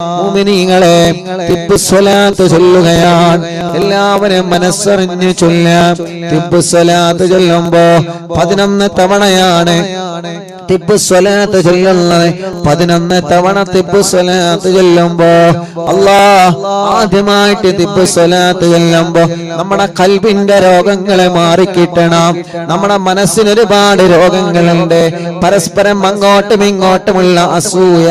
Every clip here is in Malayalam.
മുഅ്മിനീങ്ങളെ തിബ്ബുസ്സലാത്ത് ചൊല്ലുകയാണ്. എല്ലാവരും മനസ്സറിഞ്ഞ് ചൊല്ലാം. തിബ്ബുസ്സലാത്ത് ചൊല്ലുമ്പോ 11 തവണയാണ് തിബ്ബുസ്സലാത്ത് ചൊല്ലുന്നത്. 11 തവണ തിബ്ബുസ്സലാത്ത് ചൊല്ലുമ്പോ ആദ്യമായിട്ട് തിബ്ബുസ്സലാത്ത് ചൊല്ലുമ്പോ നമ്മുടെ ഖൽബിന്റെ രോഗങ്ങളെ മാറിക്കിട്ടണം. നമ്മുടെ മനസ്സിന് ഒരുപാട് രോഗങ്ങളുണ്ട്. പരസ്പരം അങ്ങോട്ടും ഇങ്ങോട്ടുമുള്ള അസൂയ,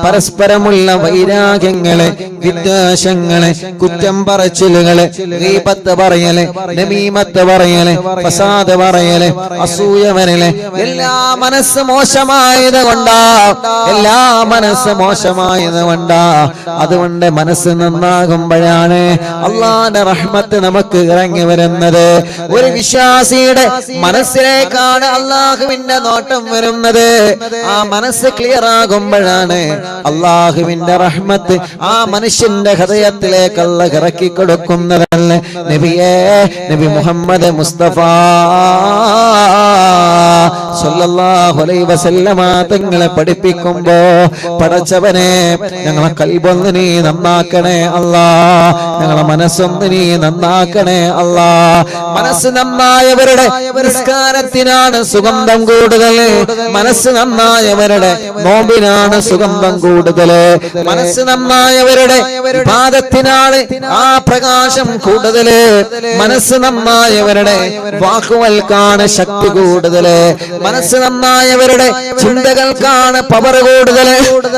പരസ്പരമുള്ള വൈരാഗ്യങ്ങള്, വിദ്വേഷങ്ങള്, കുറ്റം പറച്ചിലുകള്, ഗീബത്ത് പറയല്, നമീമത്ത് പറയല്, ഫസാദ് പറയല്, അസൂയ വരല്, എല്ലാ മനസ്സ് മോശമായത് കൊണ്ടാ. എല്ലാ മനസ്സ് മോശമായത് കൊണ്ടാ. അതുകൊണ്ട് മനസ്സ് നന്നാകുമ്പോഴാണ് അള്ളാന്റെ റഹ്മത്ത് നമുക്ക് ഇറങ്ങി വരുന്നത്. ഒരു വിശ്വാസിയുടെ മനസ്സിലേക്കാണ് അള്ളാഹുവിന്റെ നോട്ടം വരുന്നത്. ആ മനസ്സ് ക്ലിയർ ആകുമ്പോഴാണ് അള്ളാഹുവിന്റെ റഹ്മത്ത് ആ മനുഷ്യന്റെ ഹൃദയത്തിലേക്ക് അല്ലാഹു ഇറക്കി കൊടുക്കുന്നതല്ലേ. നബി മുഹമ്മദ് മുസ്തഫ സല്ലല്ലാഹു അലൈഹി വസല്ലമ തങ്ങളെ പഠിപ്പിക്കുമ്പോ, പടച്ചവനെ ഞങ്ങളെ ഖൽബൊന്ന് നീ നന്നാക്കണേ അല്ലാ, ഞങ്ങളെ മനസ്സൊന്ന് നീ നന്നാക്കണേ അല്ലാ. മനസ്സ് നന്നായവരുടെ നിസ്കാരത്തിനാണ് സുഗന്ധം കൂടുതൽ. മനസ്സ് നന്നായവരുടെ നോമ്പിനാണ് സുഗന്ധം കൂടുതൽ. മനസ്സ് നന്നായവരുടെ ഇബാദത്തിനാണ് ആ പ്രകാശം കൂടുതൽ. മനസ്സ് നന്നായവരുടെ വാക്കുകൾക്കാണ് ശക്തി കൂടുതൽ. മനസ്സ് നന്നായവരുടെ ചിന്തകൾക്കാണ് പവർ കൂടുതൽ.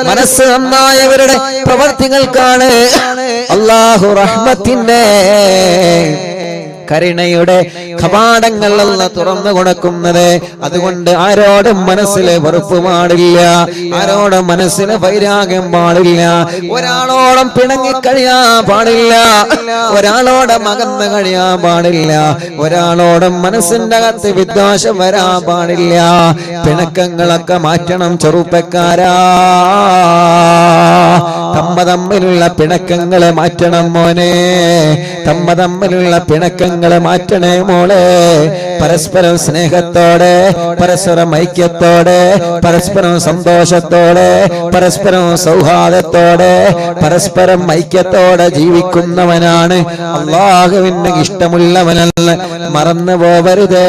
മനസ്സ് നന്നായവരുടെ പ്രവർത്തികൾക്കാണ് അല്ലാഹു റഹ്മത്തിന്റെ കരുണയുടെ കവാടങ്ങൾ അല്ലാഹു തുറന്നു കൊടുക്കുന്നത്. അതുകൊണ്ട് ആരോടും മനസ്സിലെ വെറുപ്പ് പാടില്ല, ആരോടും മനസ്സിലെ വൈരാഗ്യം പാടില്ല, ഒരാളോടും പിണങ്ങി കഴിയാൻ പാടില്ല, ഒരാളോടും അകന്ന് കഴിയാൻ പാടില്ല, ഒരാളോടും മനസ്സിന്റെ അകത്ത് വിദ്വേഷം വരാൻ പാടില്ല. പിണക്കങ്ങളൊക്കെ മാറ്റണം ചെറുപ്പക്കാരാ. തമ്മിലുള്ള പിണക്കങ്ങളെ മാറ്റണം മോനെ, തമ്മിലുള്ള പിണക്കങ്ങളെ മാറ്റണേ മോളെ. പരസ്പരം സ്നേഹത്തോടെ, പരസ്പരം ഐക്യത്തോടെ, പരസ്പരം സന്തോഷത്തോടെ, പരസ്പരം സൗഹാർദ്ദത്തോടെ, പരസ്പരം ഐക്യത്തോടെ ജീവിക്കുന്നവനാണ് അല്ലാഹുവിന് ഇഷ്ടമുള്ളവനല്ല. മറന്നു പോവരുതേ.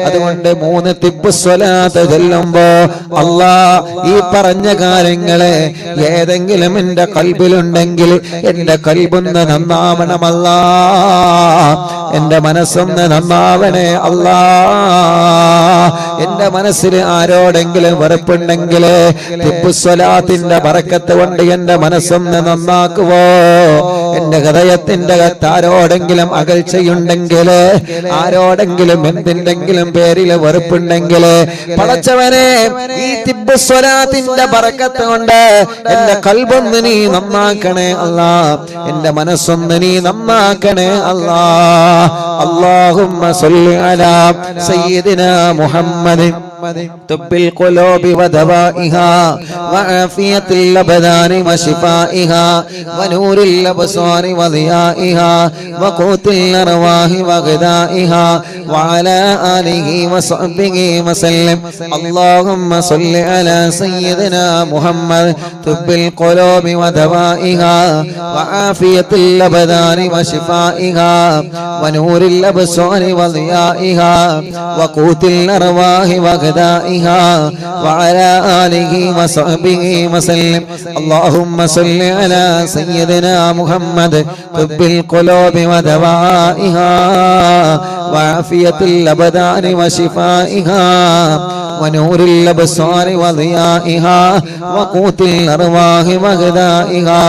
അതുകൊണ്ട് 3 തിബ്ബുസ്സലാത്ത് ചൊല്ലുമ്പോ ഈ പറഞ്ഞ കാര്യങ്ങളെ ഏതെങ്കിലും എന്റെ ഖൽബിലുണ്ടെങ്കിൽ എന്റെ ഖൽബൊന്ന് നന്നാവണമല്ലാ, എന്റെ മനസ്സൊന്ന് നന്നാവണേ അല്ലാ. എന്റെ മനസ്സിൽ ആരോടെങ്കിലും വെറുപ്പുണ്ടെങ്കിൽ തിബ്ബുസ്സലാത്തിന്റെ ബറക്കത്ത് കൊണ്ട് എന്റെ മനസ്സൊന്ന് നന്നാക്കുവോ. എന്റെ ഹൃദയത്തിന്റെ അകത്ത് ആരോടെങ്കിലും അകൽച്ചയുണ്ടെങ്കിൽ, ആരോടെങ്കിലും എന്തിന്റെങ്കിലും പേരിൽ വെറുപ്പുണ്ടെങ്കിൽ, പടച്ചവനെ ഈ തിബ്ബുസ്സലാത്തിന്റെ ബറക്കത്ത് കൊണ്ട് എന്റെ ഖൽബൊന്ന് നീ നന്നാക്കണേ അല്ലാ, എന്റെ മനസ്സൊന്ന് നീ നന്നാക്കണേ അല്ലാ. اللهم صل على سيدنا محمد طب القلوب ودوائها وعافية الأبدان وشفائها ونور الأبصار وضيائها وقوت الأرواح وغذائها وعلى آله وصحبه وسلم. اللهم صل على سيدنا محمد طب القلوب ودوائها وعافية الأبدان وشفائها ونور الأبصار وضيائها وقوت الأرواح وغذائها وعلى آله وصحبه وسلم. اللهم صل على سيدنا محمد طب القلوب ودوائها وعافية الأبدان وشفائها ونور الأبصار وضيائها وقوت الأرواح وغذائها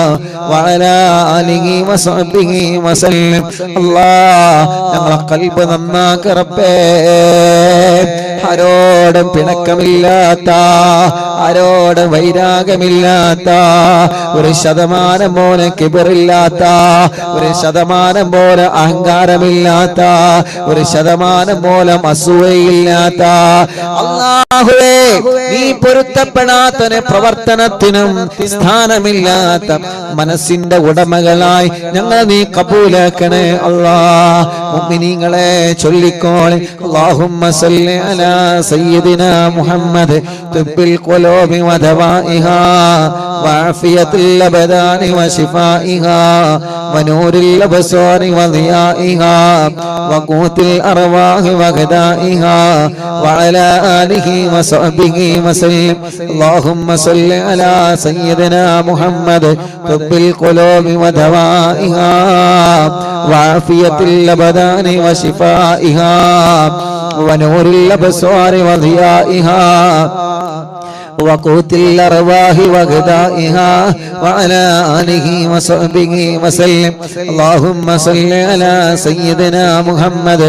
وعلى آله وصحبه وسلم. الله ഞങ്ങളെ ഖൽബ് നന്നാക്ക റബ്ബേ. ആരോടും പിണക്കമില്ലാത്ത, ആരോടും വൈരാഗ്യമില്ലാത്ത, 1% പോലും കിബറില്ലാത്ത, 1% പോലും അഹങ്കാരമില്ലാത്ത, 1% പോലും അസൂയയില്ലാത്ത അല്ലാഹുവേ, നീ പൊരുത്തപ്പെടാത്ത പ്രവർത്തനത്തിനും സ്ഥാനമില്ലാത്ത മനസ്സിന്റെ ഉടമകളായി ഞങ്ങൾ നീ കബൂലാക്കണേ അല്ലാ. മുഅ്മിനീങ്ങളെ ചൊല്ലിക്കോളെ. അല്ലാഹുമ്മ സല്ലി അലാ على سيدنا محمد طب القلوب ودوائها وعافية الأبدان وشفائها ونور الأبصار وضيائها وقوت الأرواح وغذائها وعلى آله وصحبه وسلم. اللهم صل على سيدنا محمد طب القلوب ودوائها وعافية الأبدان وشفائها ونور الأبصار وضيائها وقوت الأرواح وغذائها وعلى آله وصحبه وسلم. اللهم صل على سيدنا محمد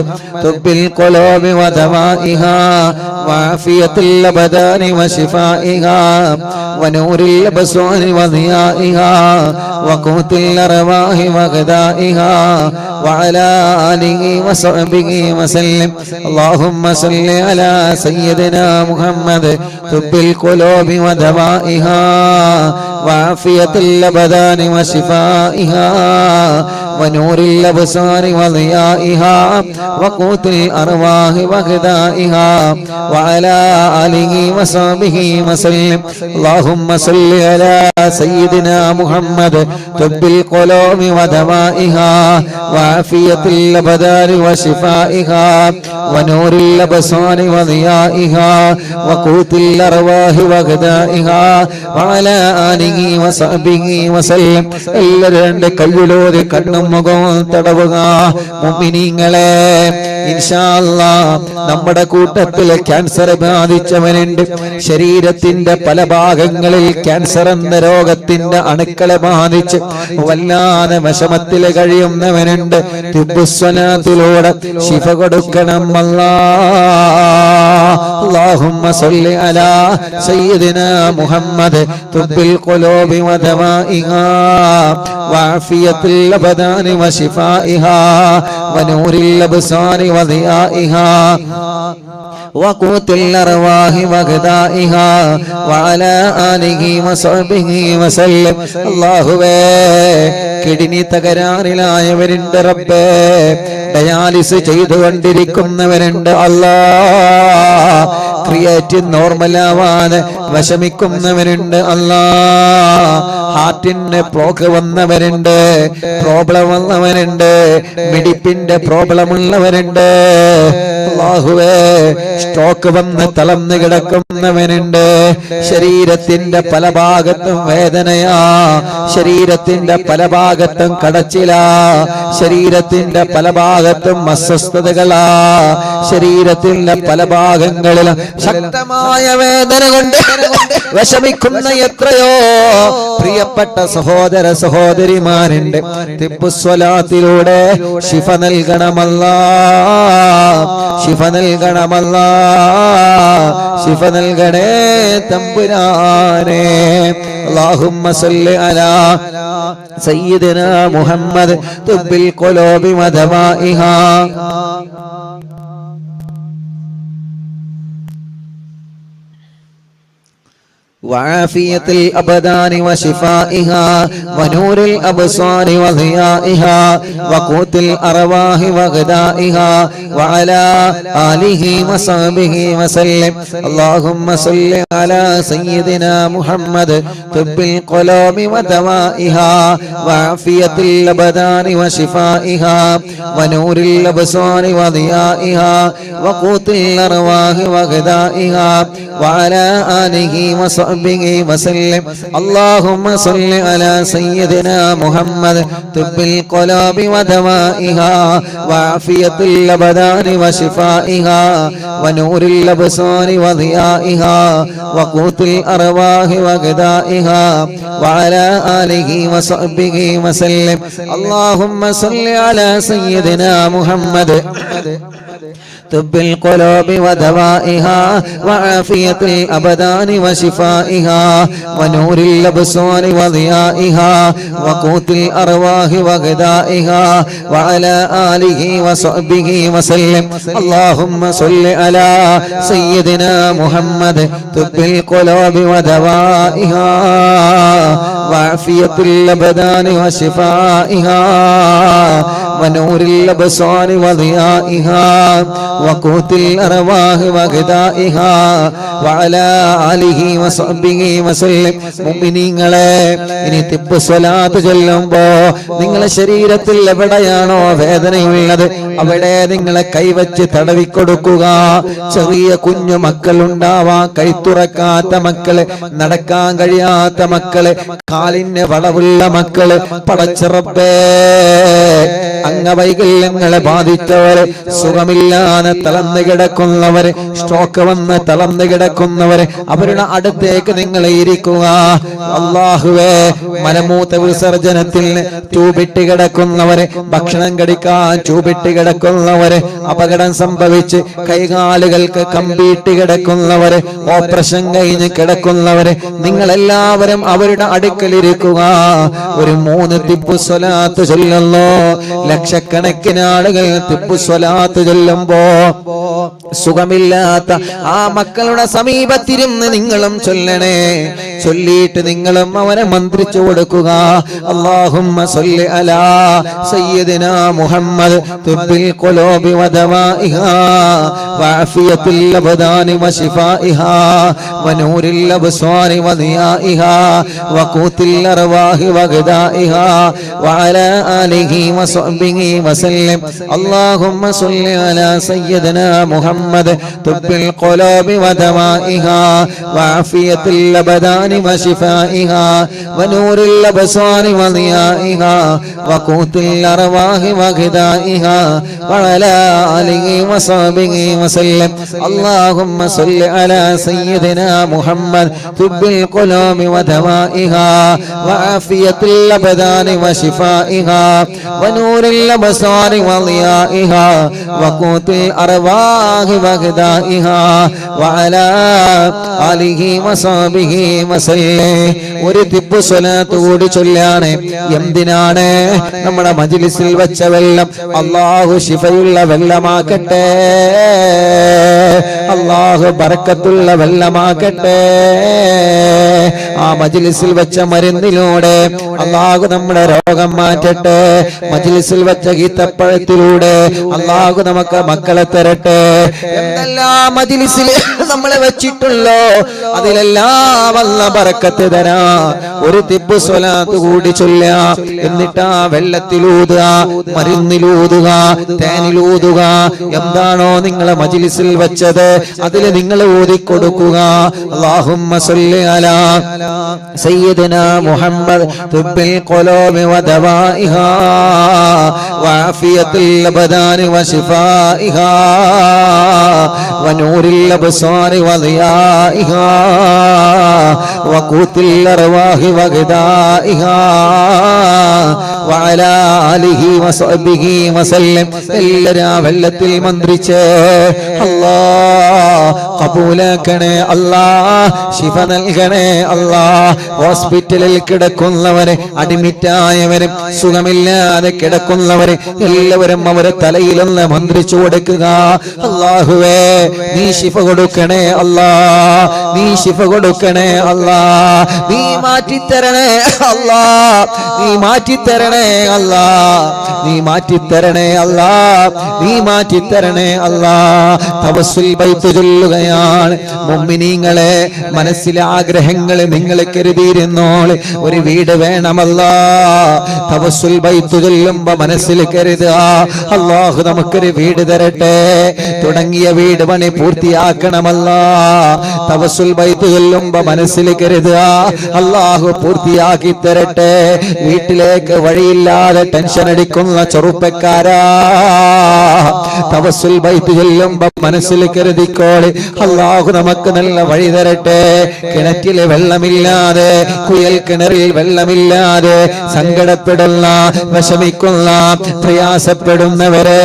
طب القلوب ودوائها وعافية الأبدان وشفائها ونور الأبصار وضيائها وقوت الأرواح وغذائها وعلى آله وصحبه وسلم. اللهم صل على سيدنا محمد طب القلوب ودوائها وعافية الأبدان وشفائها ونور الأبصار وضيائها وقوت الأرواح وغذائها وعلى آله وصحبه وسلم. اللهم صل على سيدنا محمد طب القلوب ودوائها وعافية الأبدان وشفائها ونور الأبصار وضيائها وقوت الأرواح وغذائها وعلى آله وصحبه وسلم. എല്ലാവരുടെ കയ്യിലൂടെ കണ്ണും മുഖവും തടവുക. മുഅ്മിനീങ്ങളെ, ഇൻഷാ അല്ലാഹ് നമ്മുടെ കൂട്ടത്തിൽ ക്യാൻസർ ബാധിച്ചവനുണ്ട്. ശരീരത്തിന്റെ പല ഭാഗങ്ങളിൽ ക്യാൻസർ എന്ന രോഗത്തിന്റെ അണുക്കളെ ബാധിച്ച് വല്ലാതെ വിഷമത്തിൽ കഴിയുന്നവനുണ്ട്. തിബ്ബുസ്വലാത്തിലൂടെ ശിഫ കൊടുക്കണം അല്ലാഹുമ്മ സ്വല്ലി അലാ സയ്യിദിനാ മുഹമ്മദ് തുബ്ബിൽ ഖുലൂബി വദവാഇഹാ വഅഫിയത്തുൽ അബദാനി വശിഫാഇഹാ വനൂരിൽ അബ്സാരി വദിയാഇഹാ وقوت الأرواح وغذائها وعلى آله وصحبه وسلم. അല്ലാഹുവേ, കിഡ്നി തകരാറിലായവരുണ്ട് റബ്ബേ, ഡയാലിസ് ചെയ്തുകൊണ്ടിരിക്കുന്നവരുണ്ട് അല്ലാഹ്, ക്രിയേറ്റിൻ നോർമലാവാതെ വിഷമിക്കുന്നവരുണ്ട് അല്ലാഹ്, ഹാർട്ടിന് ബ്ലോക്ക് വന്നവരുണ്ട്, പ്രോബ്ലം വന്നവരുണ്ട്, മിടിപ്പിന്റെ പ്രോബ്ലം ഉള്ളവരുണ്ട് അല്ലാഹുവേ, സ്ട്രോക്ക് വന്ന് തളർന്നു കിടക്കുന്നവനുണ്ട്. ശരീരത്തിന്റെ പല ഭാഗത്തും വേദനയാ, ശരീരത്തിന്റെ പല ഭാഗത്തും കടച്ചിലാ, ശരീരത്തിന്റെ പല ഭാഗത്തും അസ്വസ്ഥതകളാ, ശരീരത്തിന്റെ പല ഭാഗങ്ങളിലും ശക്തമായ വേദന കൊണ്ട് വിഷമിക്കുന്ന എത്രയോ പ്രിയപ്പെട്ട സഹോദര സഹോദരിമാരുണ്ട്. തിബ്ബുസ്വലാത്തിലൂടെ ശിഫ നൽകണമല്ലാഹ്, ശിഫ നൽകണമല്ലാഹ്, ശിഫ നൽകണേ തമ്പുരാനെ. اللهم صل على سيدنا محمد طب القلوب ودوائها وعافية الأبدان وشفائها ونور الأبصار وضيائها وقوت الأرواح وغذائها وعلى آله وصحبه وسلم. اللهم صل على سيدنا محمد طب القلوب ودوائها وعافية الأبدان وشفائها ونور الأبصار وضيائها وقوت الأرواح وغذائها وعلى آله وصحبه وسلم. اللهم صل على سيدنا محمد طب القلوب ودوائها وعافية الأبدان وشفائها ونور الأبصار وضيائها وقوت الأرواح وغذائها وعلى آله وصحبه وسلم. اللهم صل على سيدنا محمد طب القلوب ودوائها وعافية الأبدان وشفائها ونور الأبصار وضيائها وقوت الأرواح وغذائها وعلى آله وصحبه وسلم. اللهم صل على سيدنا محمد طب القلوب ودوائها وعافية الأبدان وشفائها ونور الأبصار وضيائها وقوت الأرواح وغذائها وعلى آله وصحبه وسلم. മുഅ്മിനീങ്ങളെ, ഇനി തിബ്ബ് സ്വലാത്ത് ചൊല്ലുമ്പോ നിങ്ങളുടെ ശരീരത്തിൽ എവിടെയാണോ വേദനയുള്ളത് അവിടെ നിങ്ങളെ കൈവച്ച് തടവിക്കൊടുക്കുക. ചെറിയ കുഞ്ഞു മക്കളുണ്ടാവാം, കൈത്തുറക്കാത്ത മക്കള്, നടക്കാൻ കഴിയാത്ത മക്കള്, കാലിന് വളവുള്ള മക്കള്, പടച്ച റബ്ബേ അംഗവൈകല്യങ്ങളെ ബാധിച്ചവര്, സുഖമില്ലാതെ തളർന്നു കിടക്കുന്നവര്, സ്ട്രോക്ക് വന്ന് തളർന്നു കിടക്കുന്നവര്, അവരുടെ അടുത്തേക്ക് നിങ്ങൾ ഇരിക്കുക. അല്ലാഹുവേ, മലമൂത്ര വിസർജനത്തിൽ ട്യൂബിട്ട് കിടക്കുന്നവര്, ഭക്ഷണം കഴിക്കാൻ ട്യൂബിട്ട് കിടക്കുന്നവര്, അപകടം സംഭവിച്ച് കൈകാലുകൾക്ക് കമ്പിയിട്ട് കിടക്കുന്നവര്, ഓപ്പറേഷൻ കഴിഞ്ഞ് കിടക്കുന്നവര്, നിങ്ങളെല്ലാവരും അവരുടെ അടുക്കലിരിക്കുക. ഒരു 3 തിബ്ബ് സ്വലാത്ത് ചൊല്ലുന്നു. ലക്ഷക്കണക്കിന് ആളുകൾ തിബ്ബ് സ്വലാത്ത് ചൊല്ലുമ്പോ സുഖമില്ലാത്ത ആ മക്കളുടെ സമീപത്തിരുന്ന് നിങ്ങളും ചൊല്ലണേ. ചൊല്ലിയിട്ട് നിങ്ങളും അവരെ മന്ത്രിച്ചു കൊടുക്കുക. അല്ലാഹുമ്മ സ്വല്ലി അലാ സയ്യിദിനാ മുഹമ്മദ് തുബ്ബിൽ ഖുലൂബി വദവാഇഹാ വഅഫിയത്തുൽ അബ്ദാനി വശിഫാഇഹാ വനൂരിൽ അബ്സ്വാരി വദിയാഇഹാ വഖൂത്തിൽ അർവാഹി വഗദാഇഹാ വഅലാ ആലിഹി വസഹ്ബിഹി വസല്ലം. അല്ലാഹുമ്മ സ്വല്ലി അലാ സയ്യിദിനാ മുഹമ്മദ് തുബ്ബിൽ ഖുലൂബി വദവാഇഹാ വഅഫിയത്തുൽ അബ്ദാനി وشفائها ونور الأبصار وضيائها وقوت الأرواح وغذائها وعلى آله وصحبه وسلم. اللهم صل على سيدنا محمد طب القلوب ودوائها وعافية الأبدان وشفائها ونور الأبصار وضيائها وقوت الأرواح وغذائها وعلى آله وصحبه وسلم. ഒരു തിബ്ബ് സ്വലാത്ത് കൂടി ചൊല്ലാണ്. എന്തിനാണ്? നമ്മുടെ മജ്ലിസിൽ വെച്ച വെള്ളം അല്ലാഹു ശിഫയുള്ള വെള്ളമാക്കട്ടെ, അല്ലാഹു ബറക്കത്തുള്ള വെള്ളമാക്കട്ടെ. ആ മജ്ലിസിൽ വെച്ച മരുന്നിലൂടെ അല്ലാഹു നമ്മുടെ രോഗം മാറ്റട്ടെ. മജ്ലിസിൽ വെച്ച ഈത്തപ്പഴത്തിലൂടെ അല്ലാഹു നമുക്ക് മക്കളെ തരട്ടെ. എന്തെല്ലാം മജ്ലിസിൽ നമ്മളെ വെച്ചിട്ടുള്ളോ അതിലെല്ലാം അല്ലാഹു ബറക്കത്ത് തരാ. ഒരു തിബ്ബ് സ്വലാത്ത് കൂടി ചൊല്ലാം. എന്നിട്ട് ആ വെള്ളത്തിലൂതുക, മരുന്നിലൂതുക, തേനിലൂതുക. എന്താണോ നിങ്ങളെ മജ്ലിസിൽ വെച്ചത് അതിൽ നിങ്ങൾ ഊതിക്കൊടുക്കുക. അല്ലാഹുമ്മ സ്വല്ലി അലാ സയ്യിദിനാ മുഹമ്മദ് തുബ്ബിൽ ഖുലൂബി വദവാഇഹാ വഅഫിയത്തുൽ അബ്ദാനി വശിഫാഇഹാ വനൂരിൽ അബ്സ്വാരി വദിയാഇഹാ وقوت الأرواح وغذائها وعلى آله وصحبه وسلم. എല്ലാവരും വെള്ളത്തിൽ മന്ത്രിച്ച് അല്ലാഹ് കബൂലാക്കണേ, അല്ലാഹ് ശിഫ നൽകണേ, അല്ലാഹ് ഹോസ്പിറ്റലിൽ കിടക്കുന്നവരെ, അഡ്മിറ്റായവരും സുഖമില്ലാതെ കിടക്കുന്നവരെ എല്ലാവരും അവരെ തലയിലൊന്ന് മന്ത്രിച്ചു കൊടുക്കുക. അല്ലാഹുവേ, നീ ശിഫ കൊടുക്കണേ, അല്ലാഹ് നീ ശിഫ കൊടുക്കണേ, അല്ലാഹ് നീ മാറ്റിത്തരണേ, അല്ലാഹ് നീ മാറ്റിത്തരണേ, അല്ലാഹ് നീ മാറ്റിത്തരണേ, അല്ലാഹ് നീ മാറ്റിത്തരണേ, അല്ലാഹ്. തവസ്സുൽ ബൈത്ത് ചൊല്ലുകയാണ്. മുഅ്മിനീങ്ങളെ, മനസ്സിലെ ആഗ്രഹങ്ങൾ നിങ്ങൾ കരുതിയിരുന്നോളെ. ഒരു വീട് വേണമല്ലാ. തവസ്സുൽ ബൈത്ത് ചൊല്ലുമ്പോ മനസ്സിൽ കരുതുക, അല്ലാഹു നമുക്കൊരു വീട് തരട്ടെ. തുടങ്ങിയ വീട് പണി പൂർത്തിയാക്കണമല്ലാ. തവസ്സുൽ ബൈത്ത് ചൊല്ലുമ്പോ മനസ്സിൽ കരുതുക, അല്ലാഹു പൂർത്തിയാക്കി തരട്ടെ. വീട്ടിലേക്ക് വഴിയില്ലാതെ ടെൻഷൻ അടിക്കുന്ന ചെറുപ്പക്കാരാ, തവസ്സുൽ ബൈത്ത് ചൊല്ലുമ്പോ മനസ്സിൽ കരുതിക്കോളെ, അല്ലാഹു നമുക്ക് നല്ല വഴി തരട്ടെ. കിണറ്റില് വെള്ളമില്ലാതെ, കുയൽ കിണറിൽ വെള്ളമില്ലാതെ സങ്കടപ്പെടുന്ന, വിഷമിക്കുന്ന, പ്രയാസപ്പെടുന്നവരെ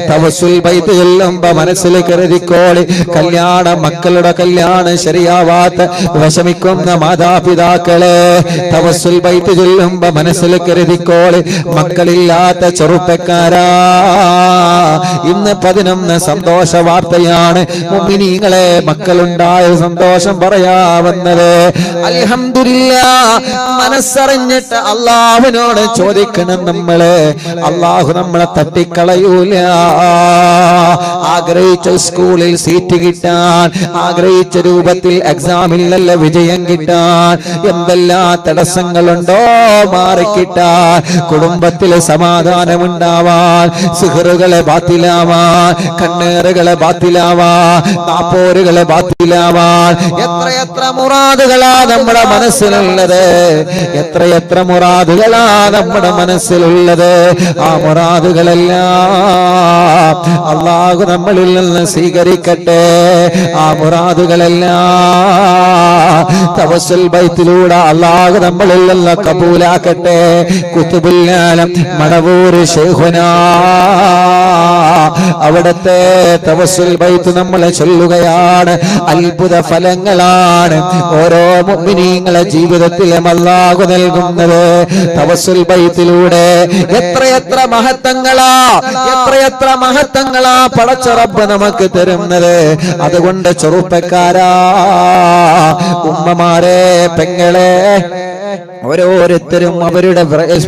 തവസ്സുൽ ബൈത്ത് ചൊല്ലുമ്പോ മനസ്സിൽ കരുതിക്കോളെ. മക്കളുടെ കല്യാണം ശരിയാവാത്ത വിഷമിക്കുന്ന മാതാപിതാക്കളെ തവസ്സുൽ ബൈത്ത് ചൊല്ലുമ്പോ മനസ്സിൽ കരുതിക്കോളി. മക്കളില്ലാത്ത ചെറുപ്പക്കാരാ, ഇന്ന് 11 സന്തോഷ വാർത്തയാണ്. മുഅ്മിനീങ്ങളെ, മക്കളുണ്ടായ സന്തോഷം പറയാവുന്നത്. അൽഹംദുലില്ലാഹ്, മനസ്സറിഞ്ഞിട്ട് അല്ലാഹുവിനോട് ചോദിക്കണം നമ്മള്. അല്ലാഹു നമ്മളെ തട്ടിക്കളയൂല. ആഗ്രഹിച്ച സ്കൂളിൽ സീറ്റ് കിട്ടാൻ, ആഗ്രഹിച്ച രൂപത്തിൽ എക്സാമിൽ നല്ല വിജയം കിട്ടാൻ എന്തെല്ലാം തടസ്സങ്ങളുണ്ടോ മാറിക്കിട്ടാൻ, കുടുംബത്തിലെ സമാധാനമുണ്ടാവാൻ, സിഹറുകളെ ബാത്തിലാവാൻ, കണ്ണേറുകളെ ബാത്തിലാവാൻ, നാപ്പോരുകളെ ബാത്തിലാവാൻ എത്രയെത്ര മുറാദുകളാ നമ്മുടെ മനസ്സിലുള്ളത്. എത്രയെത്ര മുറാദുകളാ നമ്മുടെ മനസ്സിലുള്ളത്. ആ മുറാദുകളെല്ലാം അല്ലാഹു നമ്മളിൽ നിന്ന് സ്വീകരിക്കട്ടെ. ആ മുറാദുകളെല്ലാം തവസ്സുൽ ബൈത്തിലൂടെ അല്ലാഹു നമ്മളിൽ നിന്ന് കബൂലാക്കട്ടെ. ഖുതുബുൽ ആലം മടവൂർ ശൈഖുനാ, അവിടുത്തെ തവസ്സുൽ ബൈത്ത് നമ്മൾ ചൊല്ലുകയാണ്. അത്ഭുത ഫലങ്ങളാണ് ഓരോ മുഅ്മിനീങ്ങളെ ജീവിതത്തിലും അല്ലാഹു നൽകുന്നത്. തവസ്സുൽ ബൈത്തിലൂടെ എത്രയെത്ര മഹത്വങ്ങളാ, എത്രയെത്ര മഹത്വങ്ങളാ പടച്ച റബ്ബ് നമുക്ക് തരുന്നത്. അതുകൊണ്ട് ചെറുപ്പക്കാരാ, ഉമ്മമാരെ, പെങ്ങളെ, ഓരോരുത്തരും അവരുടെ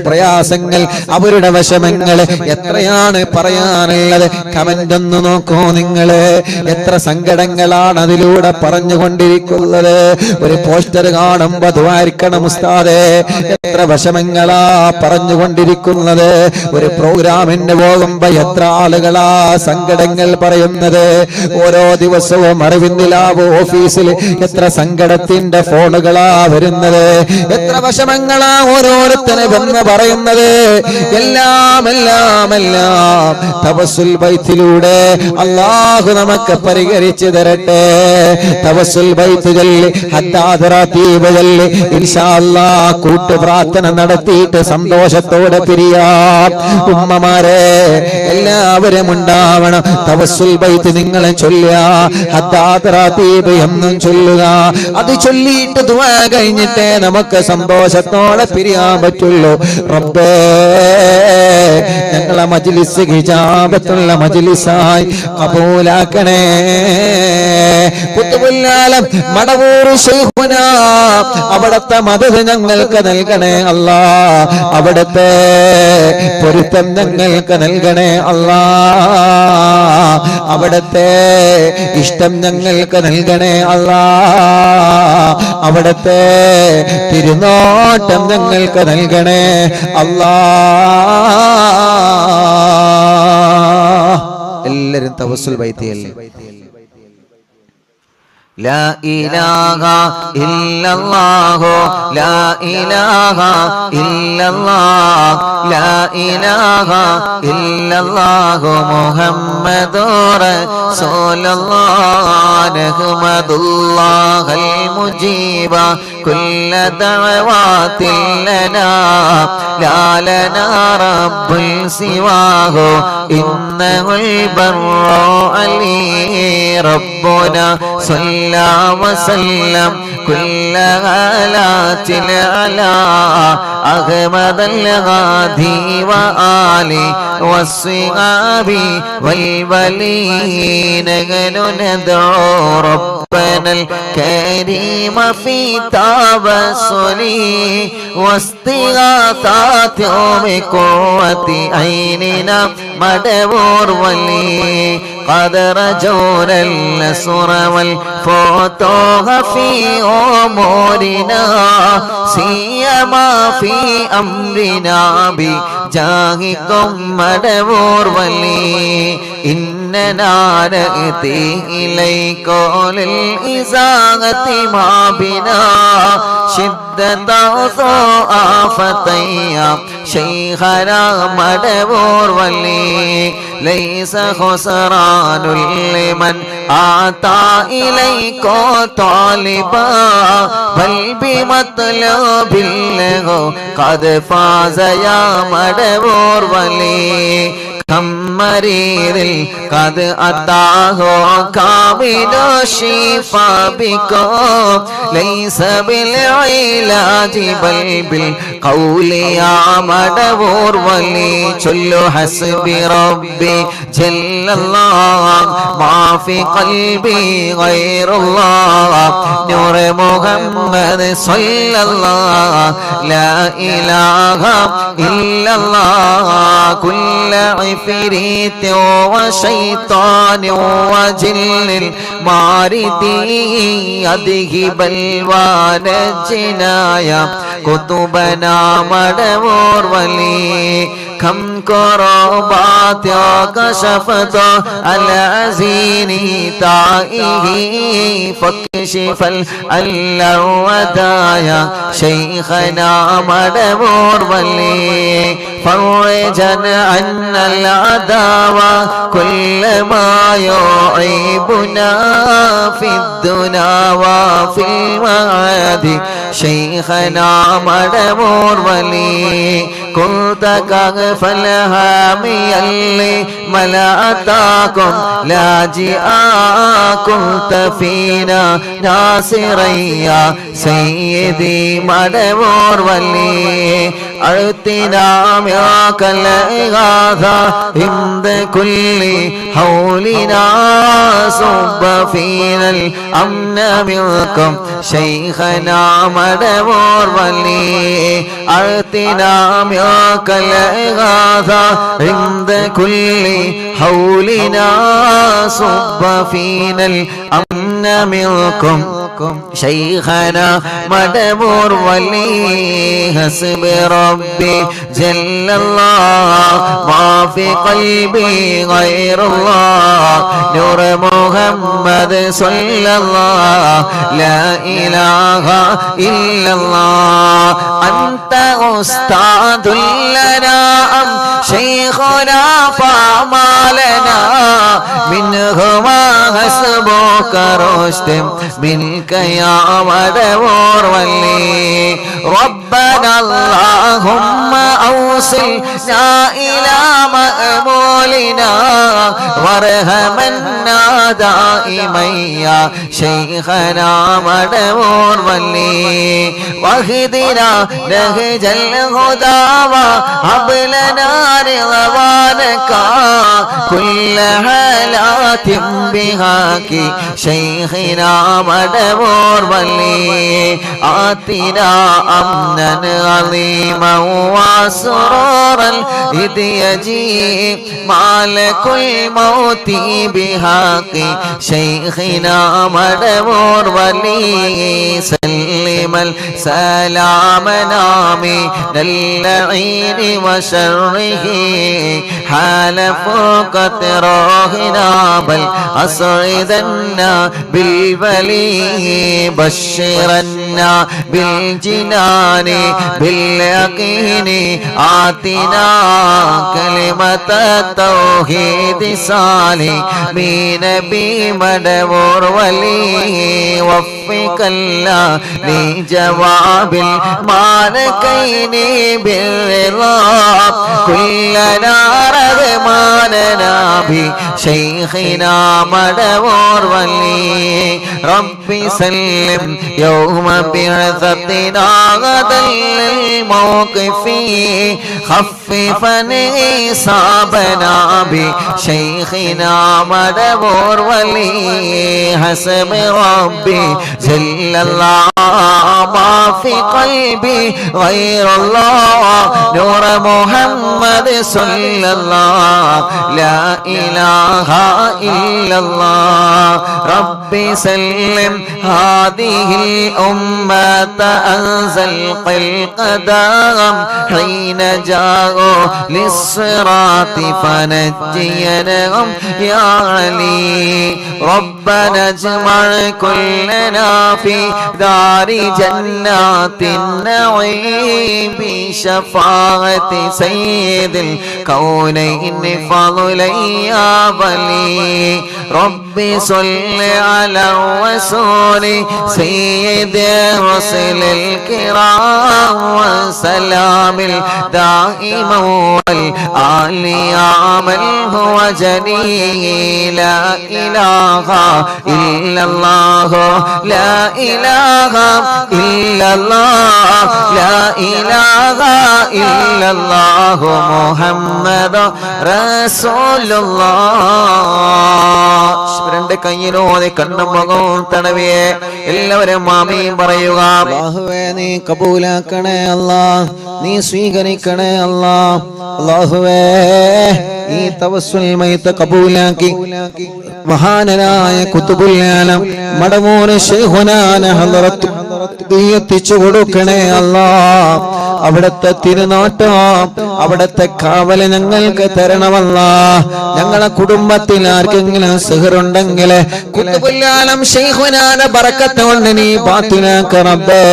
പ്രയാസങ്ങൾ, അവരുടെ വിഷമങ്ങൾ എത്രയാണ് പറയാനുള്ളത്. കമന്റ് ഒന്ന് നോക്കൂ നിങ്ങള്. എത്ര സങ്കടങ്ങളാണ് അതിലൂടെ പറഞ്ഞുകൊണ്ടിരിക്കുന്നത്. ഒരു പോസ്റ്റർ കാണുമ്പോ ദ്വാരിക്കണം ഉസ്താദേ, എത്ര വിഷമങ്ങളാ പറഞ്ഞുകൊണ്ടിരിക്കുന്നത്. ഒരു പ്രോഗ്രാമിന് പോകുമ്പോ എത്ര ആളുകളാ സങ്കടങ്ങൾ പറയുന്നത്. ഓരോ ദിവസവും അറിവിന്ദിലാവ് ഓഫീസിൽ എത്ര സങ്കടത്തിന്റെ ഫോണുകളാ വരുന്നത്. എത്ര വിഷമങ്ങളാ ഓരോരുത്തരും എന്ന് പറയുന്നത്. എല്ലാം എല്ലാം എല്ലാം തവസ്സുൽ ബൈത്തിലൂടെ അല്ലാഹു നമുക്ക് പരിഹരിച്ചു തരട്ടെ. തവസ്സുൽ ബൈത്ത് ചൊല്ലി, ഹദ്ദാദ് റതീബ് ചൊല്ലി ഇൻഷാ അല്ലാഹ് കൂട്ടു പ്രാർത്ഥന നടത്തിയിട്ട് സന്തോഷത്തോടെ പിരിയാം. ഉമ്മമാരെ, എല്ലാവരും ഉണ്ടാവണം. തവസ്സുൽ ബൈത്ത് നിങ്ങളെ ചൊല്ലുക, ഹദ്ദാദ് റതീബ് എന്നും ചൊല്ലുക. അത് ചൊല്ലിയിട്ട് ദുആ കഴിഞ്ഞിട്ട് നമുക്ക് സന്തോഷത്തോടെ പിരിയാൻ പറ്റുള്ളൂ. റബ്ബേ, ഞങ്ങളെ മജ്ലിസ് ഹിജാബത്തുള്ള മജ്ലിസായി കബൂലാക്കണേ. ഖുതുബുൽ ആലം മടവൂർ ശൈഖുനാ, അവിടുത്തെ മദദ് ഞങ്ങൾക്ക് നൽകണേ അല്ലാ. അവിടുത്തെ പൊരുത്തം ഞങ്ങൾക്ക് നൽകണേ അല്ലാ. അവിടുത്തെ ഇഷ്ടം ഞങ്ങൾക്ക് നൽകണേ അല്ലാ. അവിടുത്തെ തിരുനോട്ടം ഞങ്ങൾക്ക് നൽകണേ അല്ലാ. എല്ലാരും തവസ്സുൽ ബൈത്തിയല്ലേ. لا إله إلا الله لا إله إلا الله لا إله إلا الله محمد رسول الله نحمد الله المجيب كل دعوات لنا لا لنا رب سواه إنه البر علي ربنا صلى وسلم كل غالات على أحمد الغادي وآله والصحاب والولين ندعو ربنا الكريم في توسلي واستغاثات بقوة عيننا مدبور ولي قد رجونا النصر والفتوح في أمورنا سيما في أمرنا بجاهكم مدبور ولي إننا نأتي إليك للإزاغة ما بنا شدة آفتيا شيخنا مدبور ولي ليس خسران لمن آتى إليك طالبا بل بمطلب له قد فاز يا مدبور ولي هم مريض قد أتاه كامل الشفاء بكم ليس بالعلاج بل بالقول يا مدبور ولي كل حسبي ربي جل الله ما في قلبي غير الله نور محمد صلى الله لا إله إلا الله كل عفريت وشيطان وجن مارد يذهب الوان الجنايا كتبنا مدبور ولي كم كربات كشفت العزين تائه فكشف الودايا شيخنا مدبور ولي فرجا عن العداوة كل ما يعيبنا في الدنا وفي المعاد شيخنا مدبور ولي كنت كغف الهامي اللي ملأتاكم لاجئا كنت فينا ناصريا سيدي مدبور ولي أعطنا معك الإغاثة عند كل حولنا صب فينا الأمن منكم شيخنا مدبور ولي أعطنا معك الإغاثة عند كل حولنا صب فينا الأمن منكم شيخنا مدبور ولي حسب ربي جل الله ما في قلبي غير الله نور محمد صلى الله لا إله إلا الله أنت أستاذ لنا أم شيخنا فما لنا منهما حسبك رشد منك يا مدبور ولي ربنا اللهم أوصلنا إلى مأمولنا وارحمنا دائما يا شيخنا مدبور ولي واهدنا نهج الهدى وهب لنا رضوانك كل حالات بهاك شيخنا مدبور ولي آتنا أمنا عظيما وسرورا إذ يجيء مالك الموت بحق شيخنا مدبور ولي سلم السلام نامي اللعين وشره حال فوق روحنا بل أسعدنا بالبلي بشرنا بالجنان باليقين آتنا كلمة التوحيد سالمين بمدبور ولي وفق الله لجواب المالكين بالرضا كلنا رغماننا بشيخنا مدبور ولي ربي سلم يوم بعثتنا غدا الموقف خففا إصابنا بشيخنا مدبور ولي حسب ربي جل الله ما في قلبي غير الله نور محمد صلى الله لا إله إلا الله ربي سلم هذه الأمة أنزل القدام حين جاءوا للصراط فنجيناهم يا علي ربنا اجمع كلنا في دار جنات النعيم بشفاعة سيد الكونين فضلا يا ولي ربي صل على الرسول سيد الرسل الكرام والسلام الدائم والآل يا من هو جليل لا إله إلا الله لا إله إلا الله لا إله إلا الله محمد رسول الله രണ്ട് കയ്യിലോടെ കണ്ണും മുഖവും തടവിയെ എല്ലാവരും ആമീൻ പറയുക. അല്ലാഹുവേ നീ കബൂലാക്കണേ അല്ലാഹ്, നീ സ്വീകരിക്കണേ അല്ലാഹ്. അല്ലാഹുവേ ഈ തവസ്സുൽ മയ്ത കബൂലാക്കി മഹാനായ ഖുതുബുൽ ആലം മടവൂർ ശൈഖുനാന ഹളറത്ത് എത്തിച്ചു കൊടുക്കണേ അല്ലാഹ്. അവിടുത്തെ തിരുനാട്ടം അവിടുത്തെ കാവല് ഞങ്ങൾക്ക് തരണമല്ലാഹ്. ഞങ്ങളെ കുടുംബത്തിൽ ആർക്കെങ്കിലും സിഹറുണ്ടെങ്കിൽ ഖുതുബുൽ ആലം ശൈഖുനാന ബറക്കത്ത് കൊണ്ട് നീ ബാത്തിലാക്ക റബ്ബേ.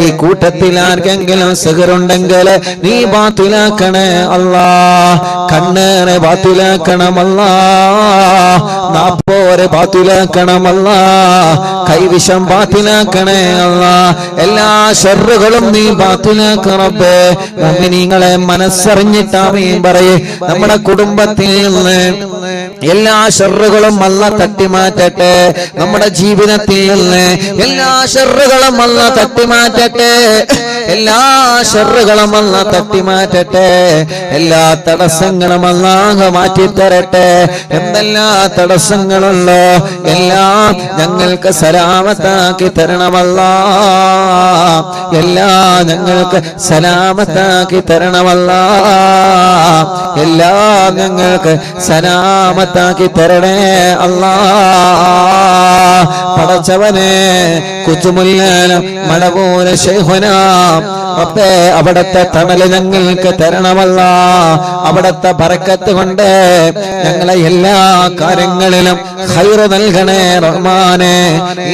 ഈ കൂട്ടത്തിൽ ആർക്കെങ്കിലും സിഹറുണ്ടെങ്കിൽ നീ ബാത്തിലാക്കണേ അല്ലാഹ്. കണ്ണേറെ ബാത്തിലാക്കണമല്ലാഹ്, നാപ്പോരെ ബാത്തിലാക്കണമല്ലാഹ്, കൈവിഷം ബാത്തിലാക്കണേ അല്ലാഹ്. എല്ലാ ഷർറുകളും നീ ബാത്തിലാക്ക റബ്ബേ. മുഅ്മിനീങ്ങളെ മനസ്സറിഞ്ഞിട്ട് ആമീൻ പറയേ. നമ്മുടെ കുടുംബത്തിൽ നിന്ന് എല്ലാ ഷർറുകളും അല്ലാഹ് തട്ടിമാറ്റട്ടെ. നമ്മുടെ ജീവിതത്തിൽ നിന്ന് എല്ലാ ഷർറുകളും അല്ലാഹ് തട്ടിമാറ്റട്ടെ. എല്ലാ ഷർറുകളും അല്ലാഹ് തട്ടിമാറ്റട്ടെ. എല്ലാ തടസ്സങ്ങളും അല്ലാഹ് മാറ്റിത്തരട്ടെ. എന്തെല്ലാം തടസ്സങ്ങളുള്ളോ എല്ലാം ഞങ്ങൾക്ക് സലാമത്താക്കി തരണമല്ലാഹ്. എല്ലാം ഞങ്ങൾക്ക് സലാമത്താക്കി തരണമല്ലാഹ്. എല്ലാം ഞങ്ങൾക്ക് സലാമത്താക്കി തരണേ അല്ലാഹ്. പടച്ചവനെ ഖുതുബുൽ ആലം മടവൂർ ശൈഖുനാ റബ്ബേ അവിടുത്തെ തണല് ഞങ്ങൾക്ക് തരണമല്ലാഹ്. അവിടുത്തെ ബറക്കത്ത് കൊണ്ട് ഞങ്ങളെ എല്ലാ കാര്യങ്ങളിലും ഖൈർ നൽകണേ റഹ്മാനെ.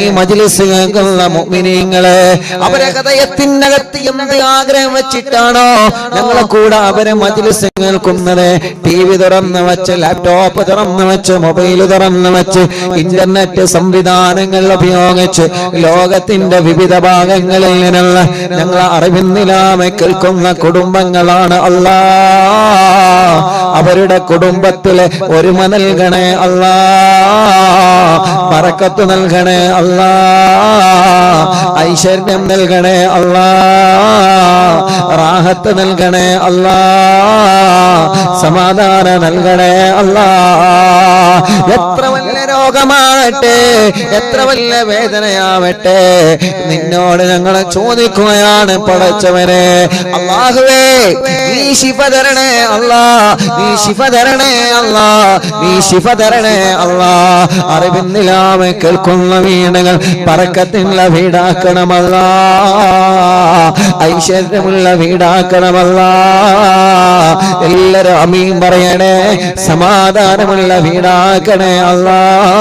ഈ മജ്ലിസ് കേൾക്കുന്ന മുഅ്മിനീങ്ങളെ അവരെ ഹൃദയത്തിനകത്ത് എന്ത് ആഗ്രഹം വെച്ചിട്ടാണോ ഞങ്ങളെ കൂടെ അവരെ മജ്ലിസ് കേൾക്കുന്നത്, ടിവി തുറന്ന് വെച്ച് ലാപ്ടോപ്പ് തുറന്ന് വെച്ച് മൊബൈൽ തുറന്ന് വെച്ച് ഇന്റർനെറ്റ് സംവിധാനങ്ങൾ ഉപയോഗിച്ച് ലോകത്തിന്റെ വിവിധ ഭാഗങ്ങളിൽ നിന്നുള്ള ഞങ്ങളെ അറിവിന്നിലാമെ കേൾക്കുന്ന കുടുംബങ്ങളാണ് അല്ലാഹ്. അവരുടെ കുടുംബത്തിലെ ഒരുമ നൽകണേ അല്ലാഹ്. ബറക്കത്ത് നൽകണേ അല്ലാഹ്. ഐശ്വര്യം നൽകണേ അല്ലാഹ്. റാഹത്ത് നൽകണേ അല്ലാഹ്. സമാധാനം നൽകണേ അല്ലാഹ്. എത്ര വലിയ രോഗമാവട്ടെ, എത്ര വലിയ വേദനയാവട്ടെ, നിന്നോട് ഞങ്ങൾ ചോദിക്കുകയാണ് പടച്ചവനെ. അല്ലാഹുവേ നീ ശിഫ തരണേ അല്ലാഹ്, നീ ശിഫ തരണേ അല്ലാഹ്, നീ ശിഫ തരണേ അല്ലാഹ്. അറിവിന്നിലാമെ കേൾക്കുന്ന വീടുകൾ ബറക്കത്തുള്ള വീടാക്കണമല്ലാഹ്. ഐശ്വര്യമുള്ള വീടാക്കണമല്ലാഹ്. എല്ലാവരും ആമീൻ പറയണേ. സമാധാനമുള്ള വീടാക്കണേ അല്ലാഹ്.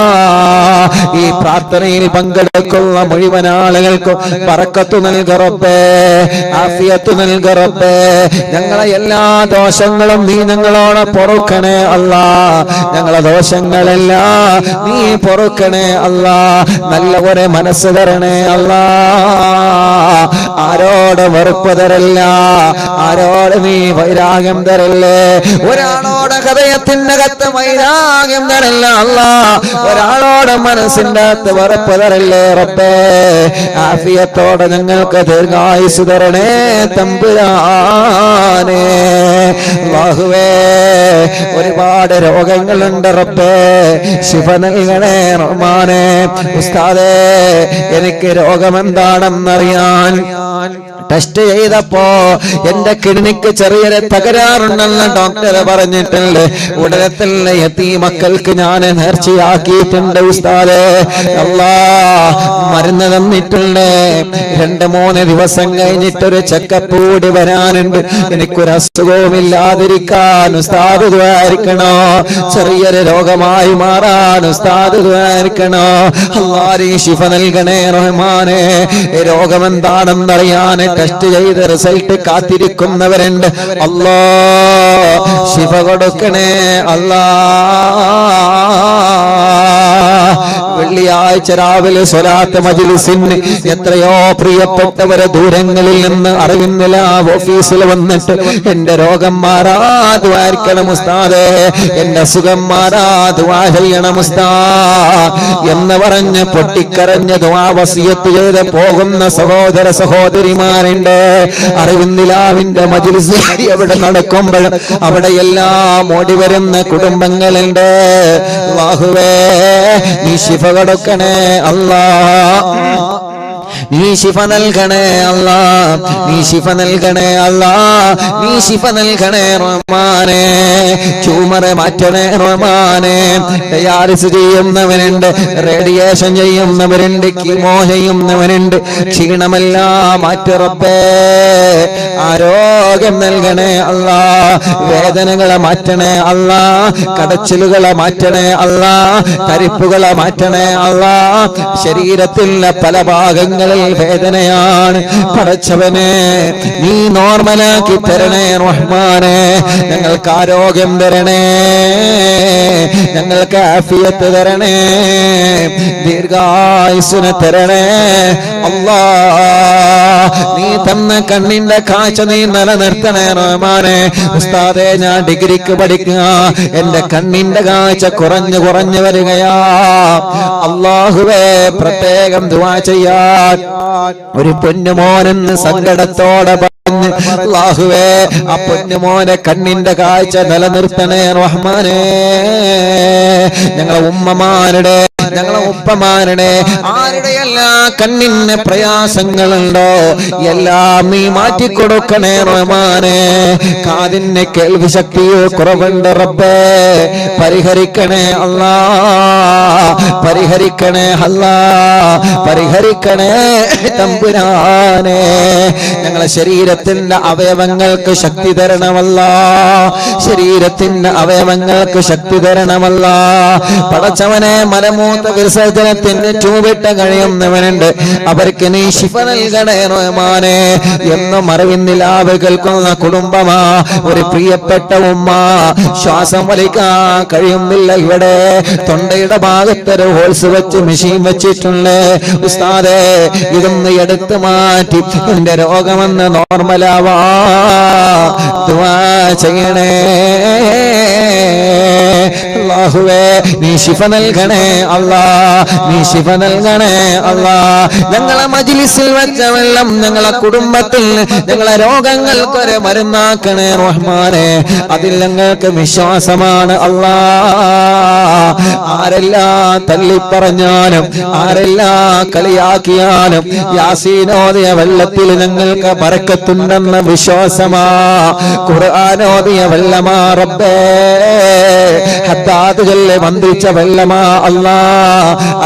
ഈ പ്രാർത്ഥനയിൽ പങ്കെടുക്കുന്ന മുഴുവൻ ആളുകൾക്കും ബറക്കത്ത് നൽക റബ്ബേ, ആഫിയത്ത് നൽക റബ്ബേ. ഞങ്ങളെ എല്ലാ ദോഷങ്ങളും നീ ഞങ്ങളോട് പൊറുക്കണേ അല്ലാഹ്. ഞങ്ങളെ ദോഷങ്ങളെല്ലാം നീ പൊറുക്കണേ അല്ലാഹ്. നല്ല ഒരു മനസ്സ് തരണേ അല്ലാഹ്. ആരോട് വെറുപ്പ് തരല്ല, ആരോട് നീ വൈരാഗ്യം തരല്ലേ. ഒരാളോട് ഹൃദയത്തിനകത്ത് വൈരാഗ്യം തരല്ല അല്ലാഹ്. ഒരാളോട് മനസ്സിന്റെ അകത്ത് വെറുപ്പ് തരല്ലേ റബ്ബേ. ആഫിയത്തോടെ ഞങ്ങൾക്ക് ദീർഘായുസ് തരണേ തമ്പുരാനെ. അല്ലാഹുവേ ഒരുപാട് രോഗങ്ങളുണ്ട് റബ്ബേ, ശിഫ നൽകണേ റഹ്മാനെ. ഉസ്താദേ എനിക്ക് രോഗമെന്താണെന്നറിയാൻ ടെസ്റ്റ് ചെയ്തപ്പോ എന്റെ കിഡ്നിക്ക് ചെറിയൊരു തകരാറുണ്ടെന്ന് ഡോക്ടർ പറഞ്ഞിട്ടുണ്ട്. ഉടനെ തന്നെ യതീമക്കൾക്ക് ഞാൻ നേർച്ചയാക്കിയിട്ടുണ്ട് ഉസ്താദേ. അല്ലാഹ് മരുന്ന് തന്നിട്ടുണ്ട്. 2-3 ദിവസം കഴിഞ്ഞിട്ടൊരു ചെക്കപ്പ് കൂടി വരാനുണ്ട്. എനിക്കൊരു അസുഖവും ഇല്ലാതിരിക്കാൻ ഉസ്താദ് ദുആയിരിക്കണോ. ചെറിയൊരു രോഗമായി മാറാൻ ഉസ്താദ് ദുആയിരിക്കണോ. അല്ലാഹ് ശിഫ നൽകണേ റഹ്മാനെ. രോഗമെന്താണെന്നറിയാൻ ടെസ്റ്റ് ചെയ്ത് റിസൾട്ട് കാത്തിരിക്കുന്നവരുണ്ട്. അല്ലാഹ് ശിഫ കൊടുക്കണേ അല്ലാഹ്. വെള്ളിയാഴ്ച രാവിലെ സ്വലാത്ത് മജ്ലിസിന് എത്രയോ പ്രിയപ്പെട്ടവരെ ദൂരങ്ങളിൽ നിന്ന് അറിവിന്നില്ല ഓഫീസിൽ വന്നിട്ട് എന്റെ രോഗം മാറാതുവായിരിക്കണം ഉസ്താദേ, എന്റെ അസുഖം മാറാതുവാ ചെയ്യണം ഉസ്താദ് എന്ന് പറഞ്ഞ് പൊട്ടിക്കരഞ്ഞ് ദുആ വസിയത്ത് ചെയ്ത് പോകുന്ന സഹോദര സഹോദരിമാരുണ്ട്. അറിവിന്നിലാവിന്റെ മജ്ലിസ് എവിടെ നടക്കുമ്പോൾ അവിടെയെല്ലാം ഓടി വരുന്ന കുടുംബങ്ങളുണ്ട്. അല്ലാഹുവേ നീ ശിഫ കൊടുക്കണേ അല്ലാ, നീ ശിഫ നൽകണേ അല്ലാ, നീ ശിഫ നൽകണേ അല്ലാ, നീ ശിഫ നൽകണേ റഹ്മാനേ. ട്യൂമർ മാറ്റണേ റഹ്മാനേ. ഡയാലിസിസ് ചെയ്യുന്നവരുണ്ട്, റേഡിയേഷൻ ചെയ്യുന്നവരുണ്ട്, കീമോ ചെയ്യുന്നവരുണ്ട്. ക്ഷീണമെല്ലാം മാറ്റി റബ്ബേ, ആരോഗ്യം നൽകണേ അല്ലാ, വേദനകളെ മാറ്റണേ അല്ലാ, കടച്ചിലുകളെ മാറ്റണേ അല്ലാ, തരിപ്പുകളെ മാറ്റണേ അല്ലാ. ശരീരത്തിലെ പല ഭാഗങ്ങളിൽ വേദനയാണ്, പടച്ചവനെ നീ നോർമലാക്കി തരണേ റഹ്മാനെ. ഞങ്ങൾക്ക് ആരോഗ്യം തരണേ, ഞങ്ങൾക്ക് ആഫിയത്ത് തരണേ, ദീർഘായുസ്സിനെ തരണേ അല്ലാ. നീ തന്ന കണ്ണിന്റെ കാഴ്ച നീ നിലനിർത്തണേ റഹ്മാനെ. ഉസ്താദേ ഞാൻ ഡിഗ്രിക്ക് പഠിക്കുക, എന്റെ കണ്ണിന്റെ കാഴ്ച കുറഞ്ഞു വരികയാ. അല്ലാഹുവേ പ്രത്യേകം ദുആ ചെയ്യാൻ ഒരു പൊന്നുമോനെന്ന് സങ്കടത്തോടെ പറഞ്ഞു. അല്ലാഹുവേ ആ പൊന്നുമോനെ കണ്ണിന്റെ കാഴ്ച നിലനിർത്തണേ റഹ്മാനേ. ഞങ്ങളെ ഉമ്മമാരുടെ, ഞങ്ങളെ ഉപ്പമാരുടെ ആരുടെയെല്ലാ കണ്ണിന് പ്രയാസങ്ങളുണ്ടോ എല്ലാം നീ മാറ്റിക്കൊടുക്കണേ റഹ്മാനേ. കാതിന് കേൾവി ശക്തിയോ കുറവുണ്ട് റബ്ബേ, പരിഹരിക്കണേ അല്ലാ, പരിഹരിക്കണേ അല്ലാ, പരിഹരിക്കണേ തമ്പുരാനെ. ഞങ്ങളെ ശരീരത്തിന്റെ അവയവങ്ങൾക്ക് ശക്തി തരണമല്ല, ശരീരത്തിന്റെ അവയവങ്ങൾക്ക് ശക്തി തരണമല്ല. പടച്ചവനെ മലമൂത്ര വിസർജനത്തിന് ട്യൂബിട്ട് കഴിയുന്നവനുണ്ട്, അവർക്ക് നീ ശിഫ നൽകണേ റഹ്മാനെ. എന്നും അറിവിന്നിലാവ് കേൾക്കുന്ന കുടുംബമാ, ഒരു പ്രിയപ്പെട്ട ഉമ്മ ശ്വാസം വലിക്കാൻ കഴിയുന്നില്ല. ഇവിടെ തൊണ്ടയുടെ ഭാഗത്തൊരു ഹോൾസ് വെച്ച് മെഷീൻ വെച്ചിട്ടുണ്ട്. ഉസ്താദേ ഇതൊന്ന് എടുത്തു മാറ്റി എന്റെ രോഗമെന്ന് നോർമലാവാ ദുആ ചെയ്യണേ. അല്ലാഹുവേ നീ ശിഫ നൽകണേ അല്ലാ, നീ ശിഫ നൽകണേ അല്ലാ. ഞങ്ങളെ മജ്ലിസിൽ വെച്ച വെള്ളം ഞങ്ങളെ കുടുംബത്തിൽ ഞങ്ങളെ രോഗങ്ങൾക്കൊരു മരുന്നാക്കണേ റഹ്മാനെ. അതിൽ ഞങ്ങൾക്ക് വിശ്വാസമാണ് അല്ലാ. ആരെല്ലാം തള്ളിപ്പറഞ്ഞാലും ആരെല്ലാം കളിയാക്കിയാലും യാസീനോദിയ വെള്ളത്തിൽ ഞങ്ങൾക്ക് ബറക്കത്തുണ്ടെന്ന വിശ്വാസമാ. ഖുർആനോദിയ വെള്ളമാ റബ്ബേ, ഹദ്ദാദ് ചൊല്ലി മന്ത്രിച്ച വെള്ളമാ അല്ലാ,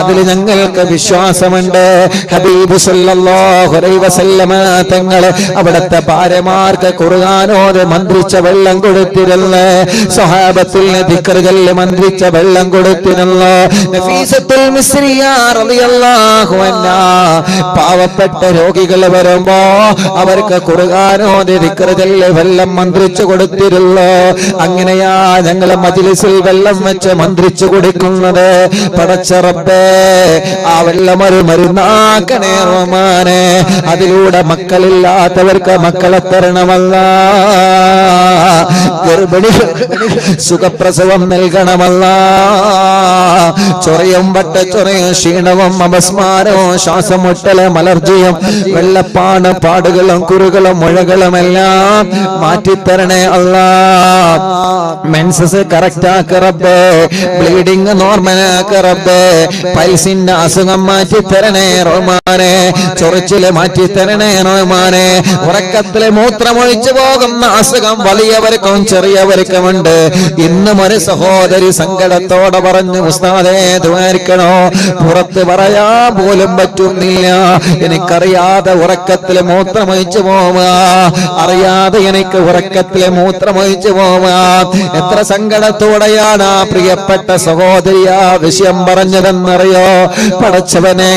അതിൽ ഞങ്ങൾക്ക് വിശ്വാസമുണ്ട്. ഹബീബ് സല്ലല്ലാഹു അലൈഹി വസല്ലമ തങ്ങളെ അവിടുത്തെ ഭാര്യമാർക്ക് ഖുർആനോദി മന്ത്രിച്ച വെള്ളം കൊടുത്തിരുന്നു. സ്വഹാബത്തിന് ദിക്ർ ചൊല്ലി മന്ത്രിച്ച വെള്ളം കൊടുത്തിരുന്നു. നഫീസത്തുൽ മിസ്രിയ റളിയല്ലാഹു അൻഹാ പാവപ്പെട്ട രോഗികൾ വരുമ്പോ അവർക്ക് ഖുർആനോദി ദിക്ർ ചൊല്ലി വെള്ളം മന്ത്രിച്ചു കൊടുത്തിരുന്നു. അങ്ങനെയാ ഞങ്ങൾ മജ്ലിസിൽ വെള്ളം വെച്ച് മന്ത്രിച്ചു കുടിക്കുന്നത്. പടച്ച റബ്ബേ ആ വെള്ളം ഒരു മരുന്നാക്കണേ റഹ്മാനെ. അതിലൂടെ മക്കളില്ലാത്തവർക്ക് മക്കളെ തരണമല്ല, ഗർഭിണികൾ സുഖപ്രസവം നൽകണമല്ല. ചൊറയും വട്ടച്ചൊറയും ക്ഷീണവും അപസ്മാരവും ശ്വാസമുട്ടലും അലർജിയും വെള്ളപ്പാണ് പാടുകളും കുറുകളും മുഴകളുമെല്ലാം മാറ്റിത്തരണേ അല്ലാ. മെൻസസ് കറക്റ്റ് ആക്ക് റബ്ബേ, ബ്ലീഡിങ് നോർമൽ ആക്ക് റബ്ബേ, പൈൽസിന്റെ അസുഖം മാറ്റി തരണേ റഹ്മാനെ, ചൊറിച്ചില് മാറ്റി തരണേ റഹ്മാനെ. ഉറക്കത്തില് മൂത്രമൊഴിച്ചു പോകുന്ന അസുഖം വലിയവർക്കും ചെറിയവർക്കുമുണ്ട്. ഇന്നും ഒരു സഹോദരി സങ്കടത്തോടെ പറഞ്ഞു, ഉസ്താദേ ദ്വാരിക്കണോ, പുറത്ത് പറയാൻ പോലും പറ്റുന്നില്ല, എനിക്കറിയാതെ ഉറക്കത്തില് മൂത്രമൊഴിച്ചു പോവുക, അറിയാതെ എനിക്ക് ഉറക്കത്തില് മൂത്രമൊഴിച്ചു പോവുക. എത്ര സങ്കടത്തോടെയാണ് ആ പ്രിയപ്പെട്ട സഹോദരി ആ വിഷയം പറഞ്ഞതെന്നറിയോ? പടച്ചവനെ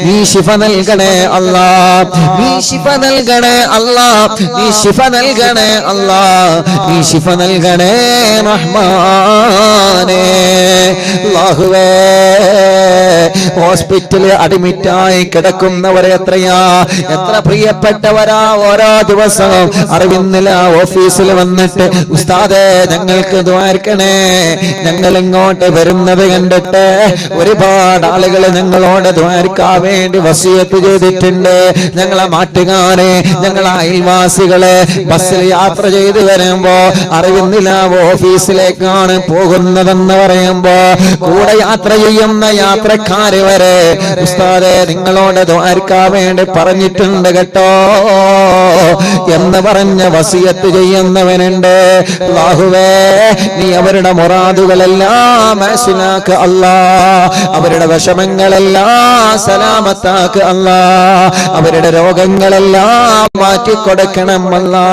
നീ ശിഫ നൽകണേ അല്ലാ, നീ ശിഫ നൽകണേ അല്ലാ, നീ ശിഫ നൽകണേ അല്ലാ, നീ ശിഫ നൽകണേ റഹ്മാനേ. അല്ലാഹുവേ, ഹോസ്പിറ്റലിൽ അഡ്മിറ്റായി കിടക്കുന്നവരെ എത്ര പ്രിയപ്പെട്ടവരാ ഓരോ ദിവസവും അറിവിന്നില്ല ഓഫീസിൽ വന്നിട്ട് ഉസ്താദേ ഞങ്ങൾക്ക് ദ്വാരക്കണേ, ഞങ്ങൾ ഇങ്ങോട്ട് വരുന്നത് കണ്ടിട്ട് ഒരുപാട് ആളുകൾ ഞങ്ങളോട് ദ്വാരക്കാൻ വേണ്ടി വസിയത്ത് ചെയ്തിട്ടുണ്ട്. ഞങ്ങളെ നാട്ടുകാരെ, ഞങ്ങളെ അയൽവാസികളെ ബസ്സിൽ യാത്ര ചെയ്ത് വരുമ്പോ അറിവിന്നില്ല ഓഫീസിലേക്കാണ് പോകുന്നതെന്ന് പറയുമ്പോ കൂടെ യാത്ര ചെയ്യുന്ന യാത്രക്കാര് വരെ ഉസ്താദേ നിങ്ങളോട് ദ്വാരക്കാൻ വേണ്ടി പറഞ്ഞിട്ടുണ്ട് കേട്ടോ എന്ന് പറഞ്ഞ വസിയത്ത് ചെയ്യുന്നവനുണ്ട്. അല്ലാഹുവേ, നീ അവരുടെ മുറാദുകളെല്ലാം മനസ്സിലാക്ക് അല്ലാ, അവരുടെ വിഷമങ്ങളെല്ലാം സലാമത്താക്ക് അല്ലാ, അവരുടെ രോഗങ്ങളെല്ലാം മാറ്റിക്കൊടുക്കണം അല്ലാ.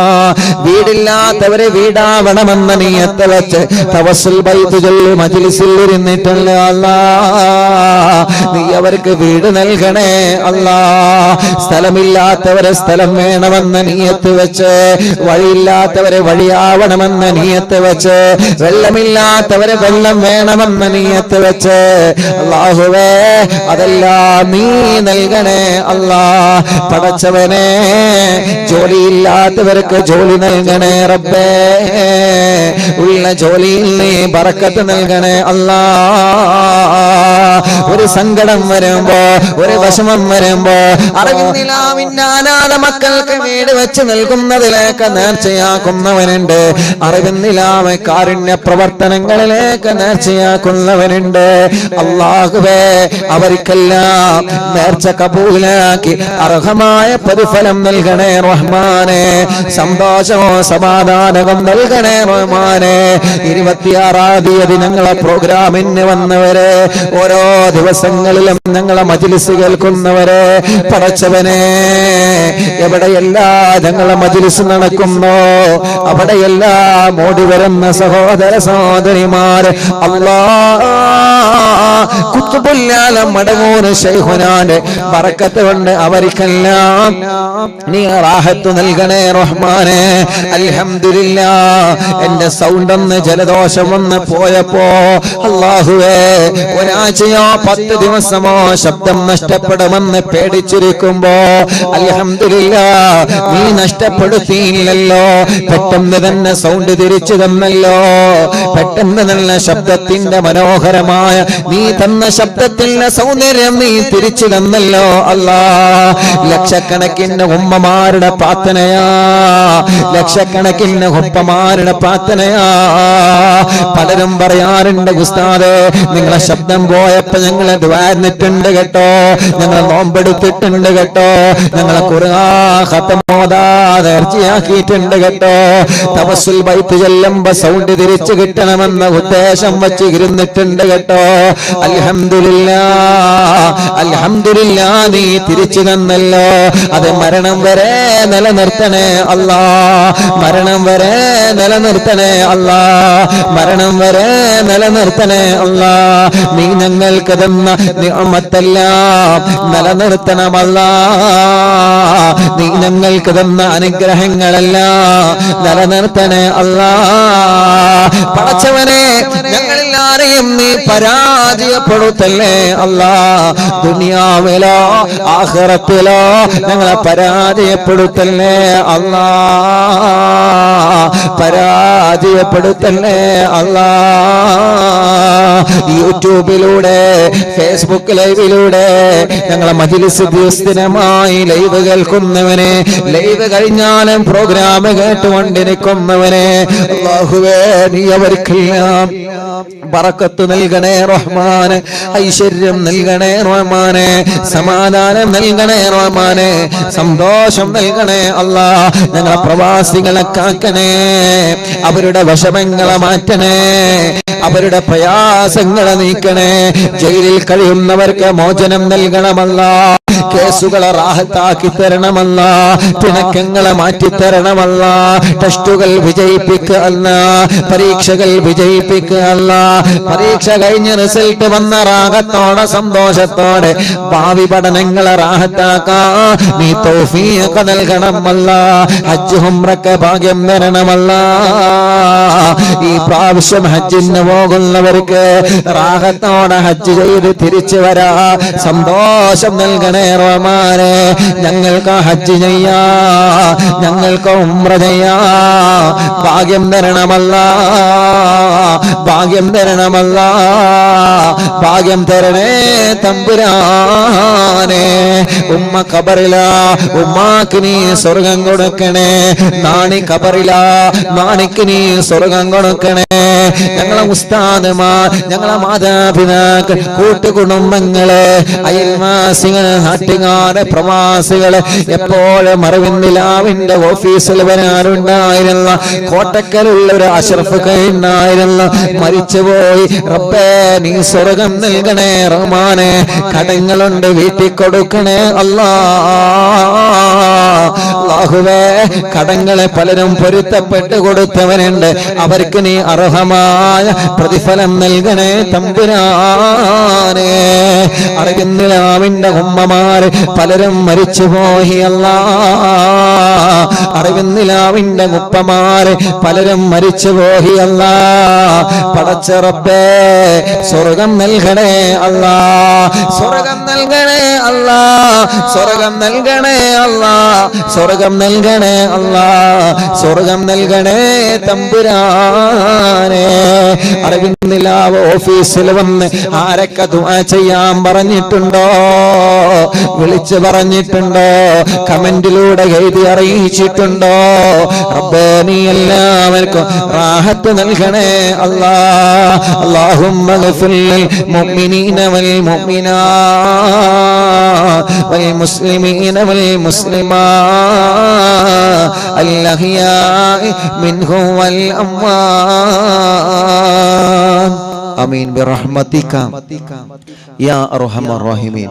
വീടില്ലാത്തവരെ വീടാവണമെന്ന നീയത്ത് വെച്ച് തവസ്സുൽ ബൈത്ത് ചൊല്ലി മജ്ലിസിൽ ഇരുന്നിട്ടുണ്ട് അല്ലാ, നീ അവർക്ക് വീട് നൽകണേ അല്ലാ. സ്ഥലമില്ലാത്തവരെ സ്ഥലം വേണമെന്ന നീയത്ത് വെച്ച്, വഴിയില്ലാത്തവരെ വഴിയാവണമെന്ന നീയത്ത് വെച്ച്, വെള്ളമില്ലാത്തവരെ വെള്ളം വേണമെന്ന നീയത്ത് വെച്ച് അല്ലാഹുവേ അതെല്ലാം നീ നൽകണേ അല്ലാ. പടച്ചവനെ, ജോലിയില്ലാത്തവർക്ക് ജോലി നൽകണേ റബ്ബേ, ഉള്ള ജോലിയിൽ നീ ബറക്കത്ത് നൽകണേ അല്ലാ. ഒരു സങ്കടം വരുമ്പോ, ഒരു വിഷമം വരുമ്പോ അറിവിന്നിലാവിന്റെ അനാഥ മക്കൾക്ക് വീട് വെച്ച് നൽകുന്നതിലേക്ക് നേർച്ചയാക്കുന്നവനുണ്ട്. അറിവിന്നിലാവ് കാരുണ്യ പ്രവർത്തനങ്ങളിലേക്ക് നേർച്ചയാക്കുന്നവനുണ്ട്. അല്ലാഹുവേ, അവർക്കെല്ലാം നേർച്ച കബൂലാക്കി അർഹമായ പ്രതിഫലം നൽകണേ റഹ്മാനെ, സന്തോഷവും സമാധാനവും നൽകണേ റഹ്മാനെ. 26-ാം തീയതി ഞങ്ങളെ പ്രോഗ്രാമിന് വന്നവരെ, ഓരോ ദിവസങ്ങളിലും ഞങ്ങളെ മജ്ലിസ് കേൾക്കുന്നവരെ, പടച്ചവനെ എവിടെയെല്ലാം ഞങ്ങളെ മജ്ലിസ് നടക്കുന്നോ അവിടെയെല്ലാം ഓടി വരുന്ന സഹോദര സഹോദരിമാർ അല്ലാഹ് കുത്തുബുല്ലാലം മടങ്ങൂര് ശൈഖുനാന്റെ ബറക്കത്ത് കൊണ്ട് അവർക്കെല്ലാം നീ റാഹത്ത് നൽകണേ റഹ്മാനെ. അൽഹംദുലില്ലാഹ്, എന്റെ സൗണ്ട് ഒന്ന് ജലദോഷം വന്ന് പോയപ്പോ അല്ലാഹുവേ ഒരാഴ്ചയോ 10 ദിവസമോ ശബ്ദം നഷ്ടപ്പെടുമെന്ന് പേടിച്ചിരിക്കുമ്പോ അൽഹംദുലില്ലാഹ് നീ നഷ്ടപ്പെടുത്തിയില്ലല്ലോ. പെട്ടെന്ന് തന്നെ സൗണ്ട് തിരിച്ചു തന്നല്ലോ, പെട്ടെന്ന് നല്ല ശബ്ദത്തിന്റെ മനോഹരമായ നീ തന്ന ശബ്ദത്തിന്റെ സൗന്ദര്യം നീ തിരിച്ചു തന്നല്ലോ അല്ലാ. ലക്ഷക്കണക്കിന് ഉമ്മമാരുടെ പ്രാർത്ഥനയാ, ലക്ഷക്കണക്കിന് ഉപ്പമാരുടെ പ്രാർത്ഥനയാ. പലരും പറയാറുണ്ട് ഉസ്താദേ നിങ്ങളെ ശബ്ദം പോയപ്പോ ഞങ്ങളെ ദ്വാരന്നിട്ടുണ്ട് കേട്ടോ, ഞങ്ങളെ നോമ്പെടുത്തിട്ടുണ്ട് കേട്ടോ, ഞങ്ങളെ ഖുർആൻ ഖതം ഓതാതെ ഇർജിയാക്കിയിട്ടുണ്ട് കേട്ടോ, തവസ്സുൽ ബൈത്ത് ചെല്ലുമ്പോ സൗണ്ട് തിരിച്ചു കിട്ടണമെന്ന ഉദ്ദേശം വച്ച് ഇരുന്നിട്ടുണ്ട് കേട്ടോ. അൽഹംദുലില്ലാഹ്, അൽഹംദുലില്ലാഹ് നീ തിരിച്ചു തന്നല്ലോ. അത് മരണം വരെ നിലനിർത്തണേ അല്ലാ, മരണം വരെ നിലനിർത്തണേ അല്ലാ, മരണം വരെ നിലനിർത്തണേ അല്ലാ. നീ ഞങ്ങൾക്ക് തന്ന നിഅമത്തെല്ലാം നിലനിർത്തണമല്ലാ, നീ ഞങ്ങൾക്ക് തന്ന അനുഗ്രഹങ്ങളെല്ലാം നിലനിർത്തണേ അല്ലാ. പടച്ചവനെ, ഞങ്ങളെല്ലാരെയും നീ പരാജയപ്പെടുത്തല്ലേ അല്ലാ. ദുനിയാവിലോ ആഖിറത്തിലോ ഞങ്ങളെ പരാജയപ്പെടുത്തല്ലേ അല്ലാ, പരാജയപ്പെടുത്തല്ലേ അല്ലാ. യൂട്യൂബിലൂടെ ഫേസ്ബുക്ക് ലൈവിലൂടെ ഞങ്ങളെ മജ്ലിസ് ദിവസമായി ലൈവ് കേൾക്കുന്നവനെ, ലൈവ് കഴിഞ്ഞാലും പ്രോഗ്രാം കേട്ടുകൊണ്ടിരിക്കുന്നവനെ അല്ലാഹുവേ നീ അവർക്കെല്ലാം ബറക്കത്ത് നൽകണേ റഹ്മാനെ, ഐശ്വര്യം നൽകണേ റഹ്മാനെ, സമാധാനം നൽകണേ റഹ്മാനെ, സന്തോഷം നൽകണേ അല്ലാ. ഞങ്ങളെ പ്രവാസികളെ കാക്കണേ, അവരുടെ വിഷമങ്ങളെ മാറ്റണേ, അവരുടെ പ്രയാസങ്ങളെ നീക്കണേ. ജയിലിൽ കഴിയുന്നവർക്ക് മോചനം നൽകണമല്ല, കേസുകളെ റാഹത്താക്കി തരണമല്ല, പിണക്കങ്ങളെ മാറ്റിത്തരണമല്ല, ടെസ്റ്റുകൾ വിജയിപ്പിക്കുക അല്ല, പരീക്ഷകൾ വിജയിപ്പിക്കുക അല്ല, പരീക്ഷ കഴിഞ്ഞ് റിസൾട്ട് വന്ന റാഹത്തോടെ സന്തോഷത്തോടെ ഭാവി പഠനങ്ങളെ റാഹത്താക്കാ നീ തൗഫീഖ് നൽകണമല്ല, ഹജ്ജ് ഉംറക്ക് ഭാഗ്യം തരണമല്ല. ഈ പ്രാവശ്യം ഹജ്ജിന് പോകുന്നവർക്ക് റാഹത്തോടെ ഹജ്ജ് ചെയ്ത് തിരിച്ചു വരാ സന്തോഷം നൽകണേ റഹ്മാനേ. ഞങ്ങൾക്ക് ഹജ്ജ് ചെയ്യാ, ഞങ്ങൾക്ക് ഉംറ ചെയ്യാ ഭാഗ്യം തരണമല്ല, ഭാഗ്യം തരണമല്ല, ഭാഗ്യം തരണേ തമ്പുരാനെ. ഉമ്മ ഖബറിലാ, ഉമ്മാക്ക് നീ സ്വർഗം കൊടുക്കണേ. നാണി ഖബറിലാ, നാണിക്ക് നീ സ്വർഗം കൊടുക്കണേ. ഞങ്ങളെ ഉസ്താദുമാർ, ഞങ്ങളെ മാതാപിതാക്കൾ, കൂട്ടുകുടുംബങ്ങള്, അയൽവാസികള്, നാട്ടുകാര്, പ്രവാസികള്, എപ്പോഴും അറിവിന്ദിലാവിന്റെ ഓഫീസിൽ വരാറുണ്ടായിരുന്ന കോട്ടക്കലുള്ള ഒരു അഷ്റഫ് ഉണ്ടായിരുന്ന മരിച്ചുപോയി. റബ്ബേ നീ സ്വർഗം നൽകണേ റഹ്മാനെ. കടങ്ങളുണ്ട് വീട്ടിൽ കൊടുക്കണേ അല്ലാഹുവേ. കടങ്ങളെ പലരും പൊരുത്തപ്പെട്ട് കൊടുത്തവനുണ്ട്, അവർക്ക് നീ അർഹമായ പ്രതിഫലം നൽകണേ തമ്പുരാനെ. അറിവിന്ദിലാവിന്റെ ഉമ്മമാർ പലരും മരിച്ചുപോയി അല്ലാ. അറിവിന്ദിലാവിന്റെ ഉപ്പമാര് പലരും മരിച്ചുപോയി അല്ലാ. പടച്ച റബ്ബേ സ്വർഗം നൽകണേ അല്ലാ, സ്വർഗം നൽകണേ അല്ലാ, സ്വർഗം നൽകണേ അല്ലാ, സ്വർഗം നൽകണേ അല്ലാ, സ്വർഗം നൽകണേ തമ്പുരാനെ. അറിവിന്ദിലാവ് ഓഫീസിൽ വന്ന് ആരൊക്കെ ദുആ ചെയ്യാൻ പറഞ്ഞിട്ടുണ്ടോ, വിളിച്ചു പറഞ്ഞിട്ടുണ്ടോ, കമന്റിലൂടെ എഴുതി അറിയിച്ചിട്ടുണ്ടോ? റബ്ബേ നീ എല്ലാവർക്കും റാഹത്ത് നൽകണേ അല്ലാ. അല്ലാഹുമ്മ ഗഫിർ ലിൽ മുഅ്മിനീന വൽ മുഅ്മിനാത്ത് വൽ മുസ്ലിമീന വൽ മുസ്ലിമാത്ത് അൽ അഹ്യാഇ മിൻഹും വൽ അംവാത്ത്. ആമീൻ ബിറഹ്മതിക യാ അർഹമർ റഹീമീൻ.